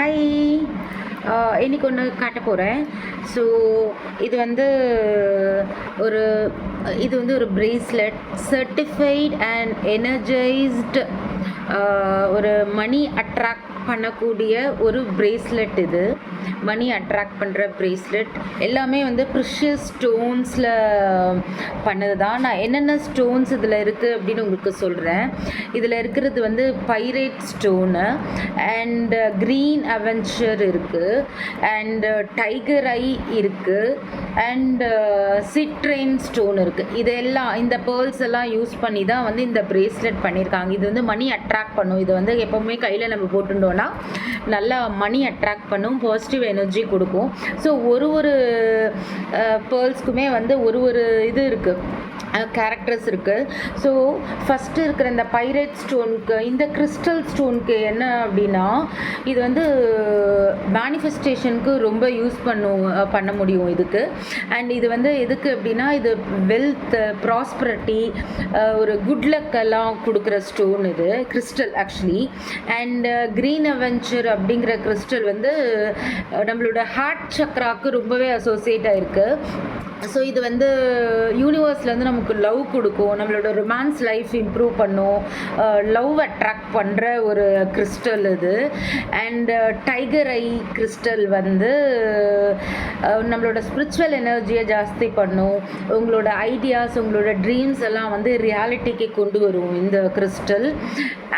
Hi. இன்னைக்கு ஒன்று காட்ட போகிறேன். ஸோ இது வந்து ஒரு இது வந்து ஒரு பிரேஸ்லெட், சர்டிஃபைட் அண்ட் எனர்ஜைஸ்டு ஒரு மணி அட்ராக்ட் பண்ணக்கூடிய ஒரு பிரேஸ்லெட். இது மணி அட்ராக்ட் பண்ணுற பிரேஸ்லெட். எல்லாமே வந்து ப்ரிஷியஸ் ஸ்டோன்ஸில் பண்ணது தான். நான் என்னென்ன ஸ்டோன்ஸ் இதில் இருக்குது அப்படின்னு உங்களுக்கு சொல்கிறேன். இதில் இருக்கிறது வந்து பைரேட் ஸ்டோனு அண்ட் க்ரீன் அவென்ச்சர் இருக்குது, அண்ட் டைகர் ஐ இருக்குது, அண்ட் சிட்ரெயின் ஸ்டோன் இருக்குது. இதெல்லாம் இந்த பேர்ல்ஸ் எல்லாம் யூஸ் பண்ணி தான் வந்து இந்த பிரேஸ்லெட் பண்ணியிருக்காங்க. இது வந்து மணி அட்ராக்ட் பண்ணும். இது வந்து எப்போவுமே கையில் நம்ம போட்டுட்டோன்னா நல்லா மணி அட்ராக்ட் பண்ணும், பாசிட்டிவ் எனர்ஜி கொடுக்கும். ஸோ ஒரு பேர்ல்ஸ்க்குமே வந்து ஒரு இது இருக்குது, கேரக்டர்ஸ் இருக்குது. ஸோ ஃபஸ்ட்டு இருக்கிற இந்த பைரேட் ஸ்டோனுக்கு, இந்த கிறிஸ்டல் ஸ்டோனுக்கு என்ன அப்படின்னா, இது வந்து மேனிஃபெஸ்டேஷனுக்கு ரொம்ப யூஸ் பண்ண முடியும் இதுக்கு. அண்ட் இது வந்து எதுக்கு அப்படின்னா, இது வெல்த், ப்ராஸ்பரிட்டி, ஒரு குட் லக் எல்லாம் கொடுக்குற ஸ்டோன் இது கிறிஸ்டல் ஆக்சுவலி. அண்ட் க்ரீன் அவென்ச்சர் அப்படிங்கிற கிறிஸ்டல் வந்து நம்மளோட ஹார்ட் சக்ராவுக்கு ரொம்பவே அசோசியேட் ஆகிருக்கு. ஸோ இது வந்து யூனிவர்ஸ்லேருந்து நமக்கு லவ் கொடுக்கும், நம்மளோட ரொமான்ஸ் லைஃப் இம்ப்ரூவ் பண்ணும், லவ் அட்ராக்ட் பண்ணுற ஒரு கிறிஸ்டல் இது. அண்ட் டைகர் ஐ கிறிஸ்டல் வந்து நம்மளோட ஸ்பிரிச்சுவல் எனர்ஜியை ஜாஸ்தி பண்ணும், உங்களோட ஐடியாஸ், உங்களோட ட்ரீம்ஸ் எல்லாம் வந்து ரியாலிட்டிக்கு கொண்டு வரும் இந்த கிறிஸ்டல்.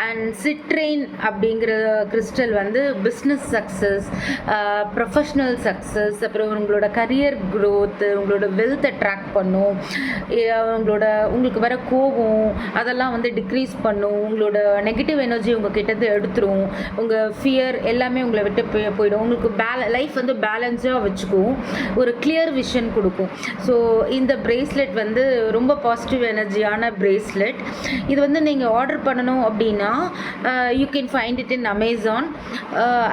அண்ட் சிட்ரெயின் அப்படிங்கிற கிறிஸ்டல் வந்து பிஸ்னஸ் சக்ஸஸ், ப்ரொஃபஷ்னல் சக்ஸஸ், அப்புறம் உங்களோட கரியர் க்ரோத்து, உங்களோட வெல்த் அட்ராக்ட் பண்ணும், உங்களுக்கு வர கோபம் அதெல்லாம் வந்து டிக்ரீஸ் பண்ணும், உங்களோட நெகட்டிவ் எனர்ஜி உங்கள் கிட்டேருந்து எடுத்துரும், உங்கள் ஃபியர் எல்லாமே உங்களை விட்டு போயிடும், உங்களுக்கு லைஃப் வந்து பேலன்ஸாக வச்சுக்கும், ஒரு கிளியர் விஷன் கொடுக்கும். ஸோ இந்த பிரேஸ்லெட் வந்து ரொம்ப பாசிட்டிவ் எனர்ஜியான பிரேஸ்லெட். இது வந்து நீங்கள் ஆர்டர் பண்ணணும் அப்படின்னா you can find it in Amazon.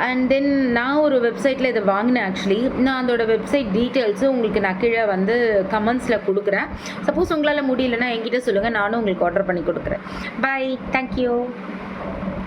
And then நான் ஒரு வெப்சைட்டில் இதை வாங்கினேன் ஆக்சுவலி. நான் அதோட வெப்சைட் டீட்டெயில்ஸும் உங்களுக்கு நான் கீழே வந்து கமெண்ட்ஸில் கொடுக்குறேன். சப்போஸ் உங்களால் முடியலன்னா என்கிட்ட சொல்லுங்கள், நானும் உங்களுக்கு ஆர்டர் பண்ணி கொடுக்குறேன். Bye, thank you.